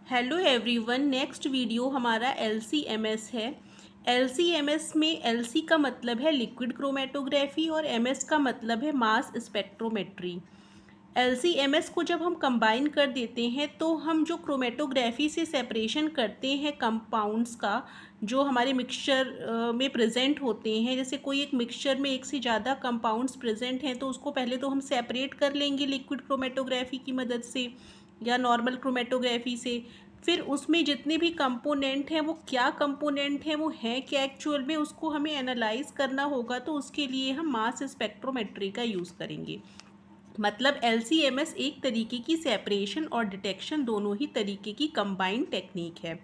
Hello everyone, next video हमारा LC-MS है। LC-MS में LC का मतलब है लिक्विड क्रोमेटोग्राफी और MS का मतलब है मास स्पेक्ट्रोमेट्री। LC-MS को जब हम कंबाइन कर देते हैं तो हम जो क्रोमेटोग्राफी से सेपरेशन करते हैं कंपाउंड्स का, जो हमारे मिक्सचर में प्रेजेंट होते हैं, जैसे कोई एक मिक्सचर में एक से ज़्यादा कंपाउंड्स प्रेजेंट हैं तो उसको पहले तो हम सेपरेट कर लेंगे लिक्विड क्रोमेटोग्राफी की मदद से या नॉर्मल क्रोमेटोग्राफी से। फिर उसमें जितने भी कंपोनेंट हैं वो क्या कंपोनेंट हैं, वो हैं क्या एक्चुअल में, उसको हमें एनालाइज करना होगा। तो उसके लिए हम मास स्पेक्ट्रोमेट्री का यूज़ करेंगे। मतलब LC-MS एक तरीके की सेपरेशन और डिटेक्शन दोनों ही तरीके की कंबाइंड टेक्निक है,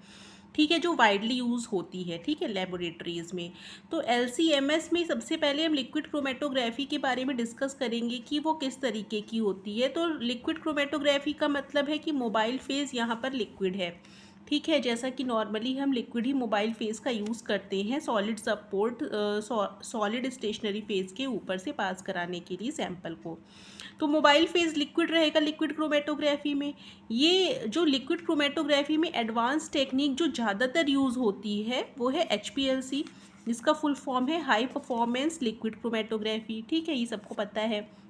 ठीक है, जो वाइडली यूज़ होती है, ठीक है, लेबोरेटरीज़ में। तो LC-MS में सबसे पहले हम लिक्विड क्रोमेटोग्राफी के बारे में डिस्कस करेंगे कि वो किस तरीके की होती है। तो लिक्विड क्रोमेटोग्राफी का मतलब है कि मोबाइल फेज़ यहाँ पर लिक्विड है, ठीक है, जैसा कि नॉर्मली हम लिक्विड ही मोबाइल फेज़ का यूज़ करते हैं solid support solid stationary phase के ऊपर से पास कराने के लिए सैंपल को। तो मोबाइल फेज़ लिक्विड रहेगा लिक्विड क्रोमेटोग्राफी में। ये जो लिक्विड क्रोमेटोग्राफी में एडवांस टेक्निक जो ज़्यादातर यूज़ होती है वो है HPLC, जिसका फुल फॉर्म है हाई परफॉर्मेंस लिक्विड क्रोमेटोग्राफी, ठीक है, ये सबको पता है।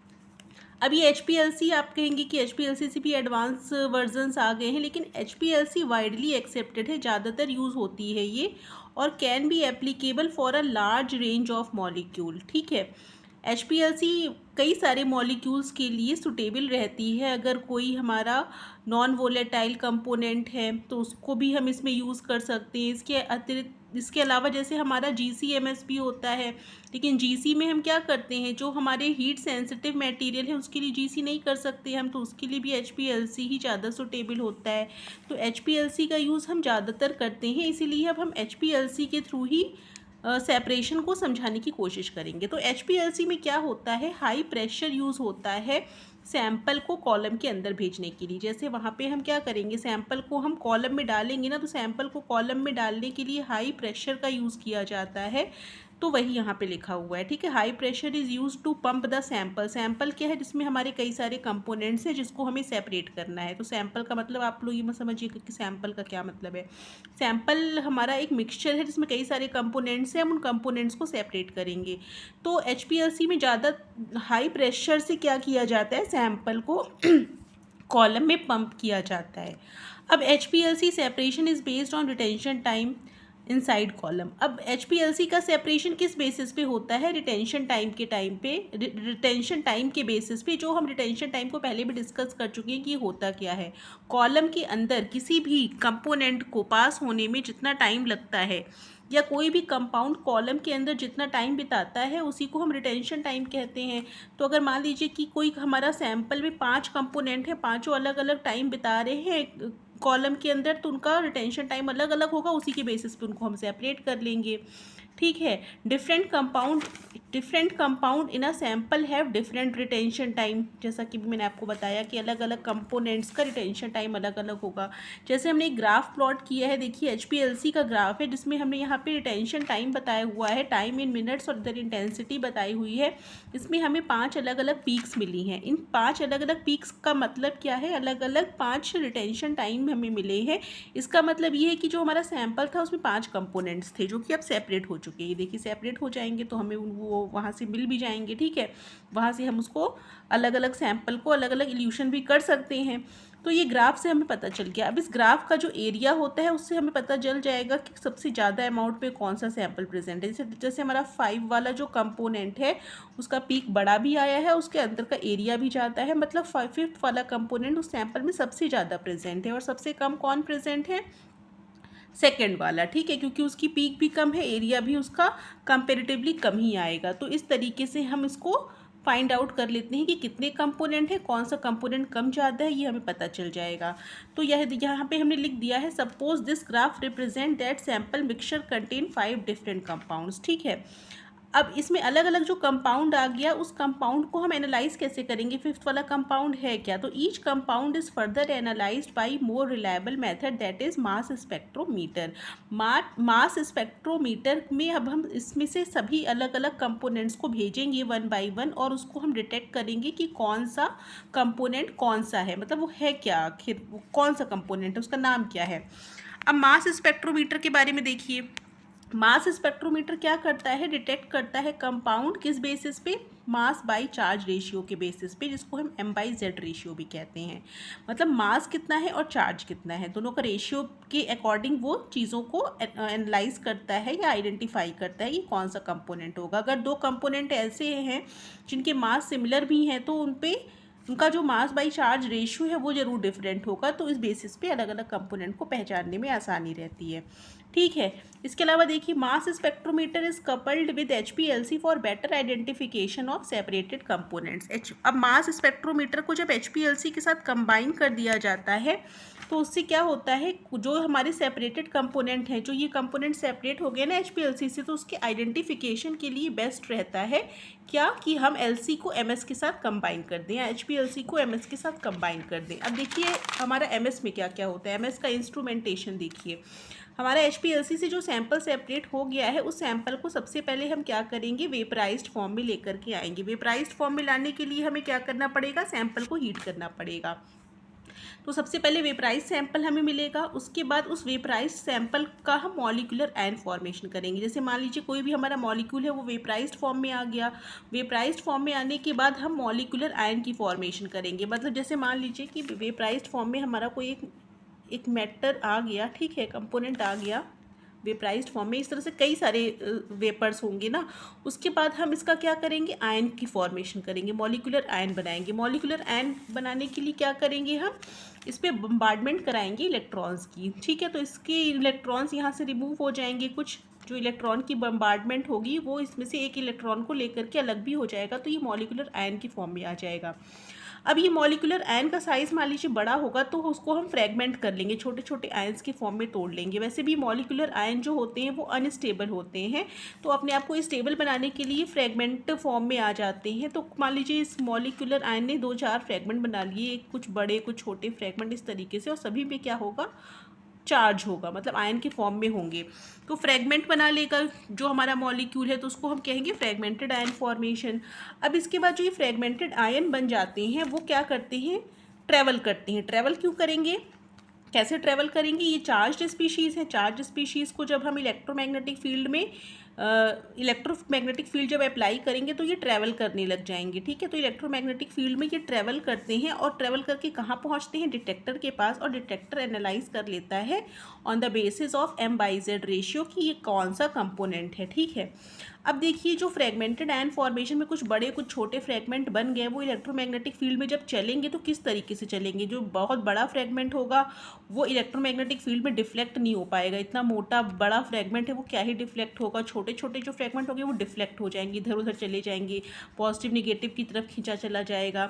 अब ये HPLC आप कहेंगे कि HPLC से भी एडवांस वर्जन्स आ गए हैं, लेकिन HPLC वाइडली एक्सेप्टेड है, ज़्यादातर यूज़ होती है ये, और can be applicable for a large range of molecule, ठीक है। HPLC कई सारे मॉलिक्यूल्स के लिए सुटेबल रहती है। अगर कोई हमारा नॉन वोलेटाइल कंपोनेंट है तो उसको भी हम इसमें यूज़ कर सकते हैं। इसके अलावा जैसे हमारा GC-MS भी होता है, लेकिन GC में हम क्या करते हैं, जो हमारे हीट सेंसिटिव मटेरियल है उसके लिए GC नहीं कर सकते हम, तो उसके लिए भी HPLC ही ज़्यादा सुटेबल होता है। तो HPLC का यूज़ हम ज़्यादातर करते हैं, इसीलिए अब हम HPLC के थ्रू ही सेपरेशन को समझाने की कोशिश करेंगे। तो HPLC में क्या होता है, हाई प्रेशर यूज़ होता है सैंपल को कॉलम के अंदर भेजने के लिए। जैसे वहाँ पे हम क्या करेंगे, सैंपल को हम कॉलम में डालेंगे ना, तो सैंपल को कॉलम में डालने के लिए हाई प्रेशर का यूज़ किया जाता है। तो वही यहाँ पे लिखा हुआ है, ठीक है, high pressure is use to pump the sample. Sample क्या है, जिसमें हमारे कई सारे कंपोनेंट्स हैं जिसको हमें सेपरेट करना है। तो सैंपल का मतलब आप लोग ये मत समझिएगा कि सैंपल का क्या मतलब है। सैंपल हमारा एक मिक्सचर है जिसमें कई सारे कंपोनेंट्स हैं, हम उन कंपोनेंट्स को सेपरेट करेंगे। तो HPLC में ज़्यादा हाई प्रेशर से क्या किया जाता है, सैंपल को कॉलम में पंप किया जाता है। अब HPLC separation is based on retention time inside column. अब HPLC का सेपरेशन किस बेसिस पे होता है, रिटेंशन टाइम पे, रिटेंशन टाइम के बेसिस पे, जो हम रिटेंशन टाइम को पहले भी डिस्कस कर चुके हैं कि होता क्या है। कॉलम के अंदर किसी भी कंपोनेंट को पास होने में जितना टाइम लगता है, या कोई भी कंपाउंड कॉलम के अंदर जितना टाइम बिताता है, उसी को हम रिटेंशन टाइम कहते हैं। तो अगर मान लीजिए कि कोई हमारा सैंपल में 5 कंपोनेंट है, पांचों अलग अलग टाइम बिता रहे हैं कॉलम के अंदर, तो उनका रिटेंशन टाइम अलग अलग होगा, उसी के बेसिस पे उनको हम सेपरेट कर लेंगे, ठीक है। Different compound in a sample have different retention time. जैसा कि मैंने आपको बताया कि अलग अलग कंपोनेंट्स का रिटेंशन टाइम अलग अलग होगा। जैसे हमने एक ग्राफ प्लॉट किया है, देखिए HPLC का ग्राफ है, जिसमें हमने यहाँ पे रिटेंशन टाइम बताया हुआ है, टाइम इन मिनट्स, और इधर इंटेंसिटी बताई हुई है। इसमें हमें 5 अलग अलग पीक्स मिली हैं। इन 5 अलग अलग पीक्स का मतलब क्या है, अलग अलग 5 रिटेंशन टाइम हमें मिले हैं। इसका मतलब ये है कि जो हमारा सैंपल था उसमें 5 कंपोनेंट्स थे जो कि अब सेपरेट हो चुके हैं। ये देखिए सेपरेट हो जाएंगे तो हमें वो वहाँ से मिल भी जाएंगे, ठीक है। वहाँ से हम उसको अलग अलग सैंपल को अलग अलग इल्यूशन भी कर सकते हैं। तो ये ग्राफ से हमें पता चल गया। अब इस ग्राफ का जो एरिया होता है उससे हमें पता चल जाएगा कि सबसे ज़्यादा अमाउंट पे कौन सा सैंपल प्रेजेंट है। जैसे हमारा 5 वाला जो कंपोनेंट है उसका पीक बड़ा भी आया है, उसके अंदर का एरिया भी ज़्यादा है, मतलब 5th वाला कंपोनेंट उस सैंपल में सबसे ज़्यादा प्रेजेंट है। और सबसे कम कौन प्रेजेंट है, सेकेंड वाला, ठीक है, क्योंकि उसकी पीक भी कम है, एरिया भी उसका कंपेरेटिवली कम ही आएगा। तो इस तरीके से हम इसको फाइंड आउट कर लेते हैं कि कितने कंपोनेंट है, कौन सा कंपोनेंट कम ज़्यादा है, ये हमें पता चल जाएगा। तो यह यहाँ पे हमने लिख दिया है, suppose this graph represent that sample mixture contain 5 different compounds, ठीक है। अब इसमें अलग अलग जो कंपाउंड आ गया, उस कंपाउंड को हम एनालाइज कैसे करेंगे, फिफ्थ वाला कंपाउंड है क्या, तो each compound is further analysed by more reliable method that is mass spectrometer. Mass spectrometer में अब हम इसमें से सभी अलग अलग कंपोनेंट्स को भेजेंगे वन बाय वन, और उसको हम डिटेक्ट करेंगे कि कौन सा कंपोनेंट कौन सा है, मतलब वो है क्या, आखिर वो कौन सा कंपोनेंट है, उसका नाम क्या है। अब मास स्पेक्ट्रोमीटर के बारे में देखिए, मास स्पेक्ट्रोमीटर क्या करता है, डिटेक्ट करता है कंपाउंड किस बेसिस पे, मास बाई चार्ज रेशियो के बेसिस पे, जिसको हम m/z रेशियो भी कहते हैं। मतलब मास कितना है और चार्ज कितना है, दोनों का रेशियो के अकॉर्डिंग वो चीज़ों को एनालाइज करता है या आइडेंटिफाई करता है कि कौन सा कंपोनेंट होगा। अगर दो कंपोनेंट ऐसे हैं जिनके मास सिमिलर भी हैं, तो उनका जो मास बाई चार्ज रेशियो है वो ज़रूर डिफरेंट होगा, तो इस बेसिस पे अलग अलग कंपोनेंट को पहचानने में आसानी रहती है। ठीक है, इसके अलावा देखिए, मास spectrometer is coupled with HPLC for better identification of separated components. अब मास स्पेक्ट्रोमीटर को जब HPLC के साथ कंबाइन कर दिया जाता है, तो उससे क्या होता है, जो हमारे सेपरेटेड कंपोनेंट हैं, जो ये कंपोनेंट सेपरेट हो गए ना HPLC से, तो उसके आइडेंटिफिकेशन के लिए बेस्ट रहता है क्या, कि हम LC को MS के साथ कंबाइन कर दें या HPLC को MS के साथ कंबाइन कर दें। अब देखिए हमारा MS में क्या क्या होता है, MS का इंस्ट्रूमेंटेशन देखिए। हमारा HPLC से जो सैंपल सेपरेट हो गया है, उस सैंपल को सबसे पहले हम क्या करेंगे, वेपराइज्ड फॉर्म में लेकर के आएंगे। वेपराइज्ड फॉर्म में लाने के लिए हमें क्या करना पड़ेगा, सैंपल को हीट करना पड़ेगा। तो सबसे पहले वेपराइज सैंपल हमें मिलेगा, उसके बाद उस वेपराइज सैंपल का हम मॉलिक्यूलर आयन फॉर्मेशन करेंगे। जैसे मान लीजिए कोई भी हमारा मॉलिक्यूल है, वो वेपराइज्ड फॉर्म में आ गया। वेपराइज्ड फॉर्म में आने के बाद हम मॉलिक्यूलर आयन की फॉर्मेशन करेंगे। मतलब जैसे मान लीजिए कि वेपराइज्ड फॉर्म में हमारा कोई एक मैटर आ गया, ठीक है, कंपोनेंट आ गया वेपराइज्ड फॉर्म में, इस तरह से कई सारे वेपर्स होंगे ना। उसके बाद हम इसका क्या करेंगे, आयन की फॉर्मेशन करेंगे, मॉलिक्यूलर आयन बनाएंगे। मॉलिक्यूलर आयन बनाने के लिए क्या करेंगे, हम इस पर बम्बार्डमेंट कराएंगे इलेक्ट्रॉन्स की। ठीक है, तो इसके इलेक्ट्रॉन्स यहाँ से रिमूव हो जाएंगे, कुछ जो इलेक्ट्रॉन की बम्बार्डमेंट होगी वो इसमें से एक इलेक्ट्रॉन को लेकर के अलग भी हो जाएगा, तो ये मॉलिक्यूलर आयन की फॉर्म में आ जाएगा। अब ये मॉलिक्यूलर आयन का साइज़ मान लीजिए बड़ा होगा, तो उसको हम फ्रैगमेंट कर लेंगे, छोटे छोटे आयंस के फॉर्म में तोड़ लेंगे। वैसे भी मॉलिक्यूलर आयन जो होते हैं वो अनस्टेबल होते हैं, तो अपने आप को स्टेबल बनाने के लिए फ्रैगमेंट फॉर्म में आ जाते हैं। तो मान लीजिए इस मॉलिक्यूलर आयन ने 2-4 फ्रैगमेंट बना लिए, कुछ बड़े कुछ छोटे फ्रैगमेंट इस तरीके से, और सभी में क्या होगा, चार्ज होगा, मतलब आयन के फॉर्म में होंगे। तो फ्रैगमेंट बना लेगा जो हमारा मॉलिक्यूल है, तो उसको हम कहेंगे फ्रैगमेंटेड आयन फॉर्मेशन। अब इसके बाद जो ये फ्रैगमेंटेड आयन बन जाते हैं, वो क्या करते हैं, ट्रैवल करते हैं। ट्रैवल क्यों करेंगे, कैसे ट्रैवल करेंगे, ये चार्ज स्पीशीज़ है। चार्ज स्पीशीज़ को जब हम इलेक्ट्रोमैग्नेटिक फील्ड में इलेक्ट्रोमैग्नेटिक फील्ड जब अप्लाई करेंगे, तो ये ट्रैवल करने लग जाएंगे। ठीक है, तो इलेक्ट्रोमैग्नेटिक फील्ड में ये ट्रैवल करते हैं, और ट्रैवल करके कहाँ पहुँचते हैं, डिटेक्टर के पास, और डिटेक्टर एनालाइज कर लेता है on the basis of m/z ratio कि ये कौन सा कंपोनेंट है। ठीक है, अब देखिए जो फ्रैगमेंटेड आयन फॉर्मेशन में कुछ बड़े कुछ छोटे फ्रैगमेंट बन गए, वो इलेक्ट्रोमैग्नेटिक फील्ड में जब चलेंगे तो किस तरीके से चलेंगे। जो बहुत बड़ा फ्रैगमेंट होगा वो इलेक्ट्रोमैग्नेटिक फील्ड में डिफ्लेक्ट नहीं हो पाएगा, इतना मोटा बड़ा फ्रैगमेंट है वो क्या ही डिफ्लेक्ट होगा। छोटे छोटे जो फ्रैगमेंट होंगे वो डिफ्लेक्ट हो जाएंगे, इधर उधर चले जाएंगे, पॉजिटिव निगेटिव की तरफ खींचा चला जाएगा।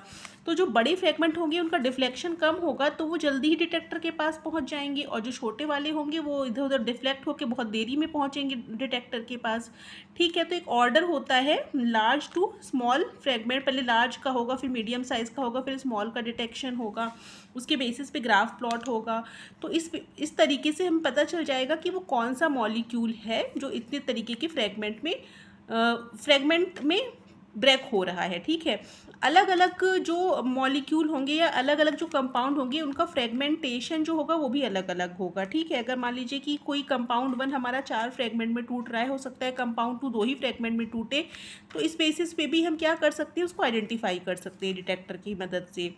तो जो बड़े फ्रैगमेंट होंगे उनका डिफ्लेक्शन कम होगा, तो वो जल्दी ही डिटेक्टर के पास पहुंच जाएंगे, और जो छोटे वाले होंगे वो इधर उधर डिफ्लेक्ट होकर बहुत देरी में पहुंचेंगे डिटेक्टर के पास। ठीक है, तो एक ऑर्डर होता है लार्ज टू स्मॉल फ्रैगमेंट, पहले लार्ज का होगा, फिर मीडियम साइज़ का होगा, फिर स्मॉल का डिटेक्शन होगा, उसके बेसिस पे ग्राफ प्लॉट होगा। तो इस तरीके से हम पता चल जाएगा कि वो कौन सा मॉलिक्यूल है जो इतने तरीके के फ्रैगमेंट में ब्रेक हो रहा है। ठीक है, अलग अलग जो मॉलिक्यूल होंगे या अलग अलग जो कंपाउंड होंगे, उनका फ्रेगमेंटेशन जो होगा वो भी अलग अलग होगा। ठीक है, अगर मान लीजिए कि कोई कंपाउंड 1 हमारा 4 फ्रेगमेंट में टूट रहा है, हो सकता है कंपाउंड 2 2 ही फ्रेगमेंट में टूटे, तो इस बेसिस पे भी हम क्या कर सकते हैं, उसको आइडेंटिफाई कर सकते हैं डिटेक्टर की मदद से।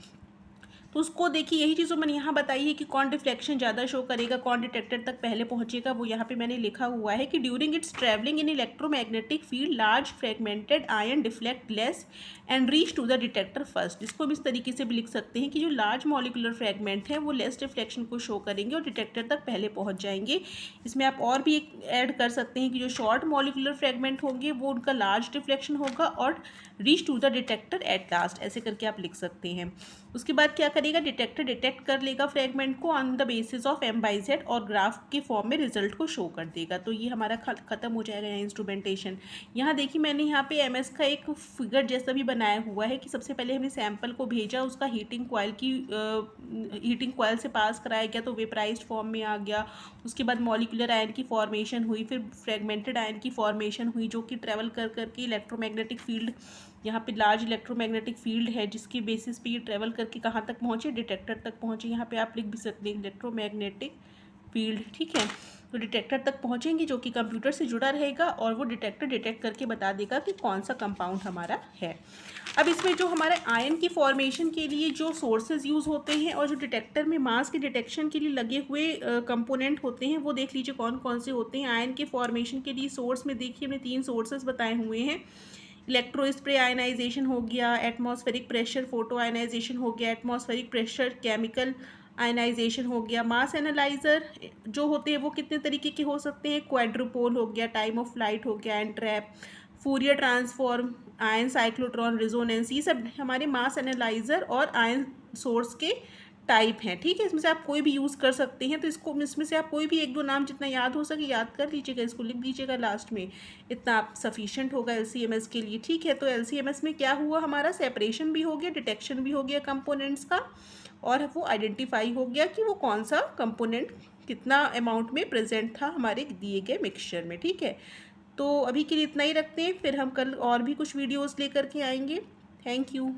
तो उसको देखिए, यही चीज़ मैंने यहाँ बताई है कि कौन डिफ्लेक्शन ज़्यादा शो करेगा, कौन डिटेक्टर तक पहले पहुँचेगा, वो यहाँ पे मैंने लिखा हुआ है कि during its travelling in electromagnetic field large fragmented ion deflect less and reach to the detector first. इसको हम इस तरीके से भी लिख सकते हैं कि जो लार्ज मॉलिकुलर फ्रेगमेंट है वो लेस डिफ्लेक्शन को शो करेंगे और डिटेक्टर तक पहले पहुँच जाएंगे। इसमें आप और भी एक ऐड कर सकते हैं कि जो शॉर्ट मॉलिकुलर फ्रेगमेंट होंगे वो उनका लार्ज डिफ्लेक्शन होगा और reach to the detector at last, ऐसे करके आप लिख सकते हैं। उसके बाद क्या करेंगे, करेगा, डिटेक्टर डिटेक्ट कर लेगा फ्रेगमेंट को on the basis of M/Z और ग्राफ के फॉर्म में रिजल्ट को शो कर देगा। तो ये हमारा खत्म हो जाएगा इंस्ट्रूमेंटेशन। यहाँ देखिए मैंने यहाँ पे MS का एक फिगर जैसा भी बनाया हुआ है कि सबसे पहले हमने सैंपल को भेजा, उसका हीटिंग कॉइल से पास कराया गया तो वेपराइज्ड फॉर्म में आ गया। उसके बाद मॉलिक्यूलर आयन की फॉर्मेशन हुई, फिर फ्रेगमेंटेड आयन की फॉर्मेशन हुई जो कि ट्रेवल कर करके इलेक्ट्रोमैग्नेटिक फील्ड, यहाँ पे लार्ज इलेक्ट्रोमैग्नेटिक फील्ड है जिसकी बेसिस पे ये ट्रेवल करके कहाँ तक पहुँचे, डिटेक्टर तक पहुँचे। यहाँ पे आप लिख भी सकते हैं इलेक्ट्रोमैग्नेटिक फील्ड, ठीक है। तो डिटेक्टर तक पहुँचेंगी जो कि कंप्यूटर से जुड़ा रहेगा और वो डिटेक्टर डिटेक्ट करके बता देगा कि कौन सा कंपाउंड हमारा है। अब इसमें जो हमारे आयन की फॉर्मेशन के लिए जो सोर्सेज यूज़ होते हैं और जो डिटेक्टर में मास के डिटेक्शन के लिए लगे हुए कंपोनेंट होते हैं वो देख लीजिए कौन कौन से होते हैं। आयन के फॉर्मेशन के लिए सोर्स में देखिए हमने 3 सोर्सेज बताए हुए हैं। इलेक्ट्रो स्प्रे आयनाइजेशन हो गया, एटमॉस्फेरिक प्रेशर फोटो आयनाइजेशन हो गया, एटमॉस्फेरिक प्रेशर केमिकल आयनाइजेशन हो गया। मास एनालाइजर जो होते हैं वो कितने तरीके के हो सकते हैं, क्वाड्रुपोल हो गया, टाइम ऑफ फ्लाइट हो गया, and trap, Fourier transform, ion cyclotron, resonance, ये सब हमारे मास एनालाइजर और आयन सोर्स के टाइप हैं, ठीक है। इसमें से आप कोई भी यूज़ कर सकते हैं। तो इसमें से आप कोई भी 1-2 नाम जितना याद हो सके याद कर लीजिएगा, इसको लिख दीजिएगा लास्ट में, इतना आप सफिशेंट होगा LC-MS के लिए, ठीक है। तो LC-MS में क्या हुआ, हमारा सेपरेशन भी हो गया, डिटेक्शन भी हो गया कंपोनेंट्स का, और वो आइडेंटिफाई हो गया कि वो कौन सा कंपोनेंट कितना अमाउंट में प्रेजेंट था हमारे दिए गए मिक्सचर में, ठीक है। तो अभी के लिए इतना ही रखते हैं, फिर हम कल और भी कुछ वीडियोज़ लेकर के आएंगे। Thank you.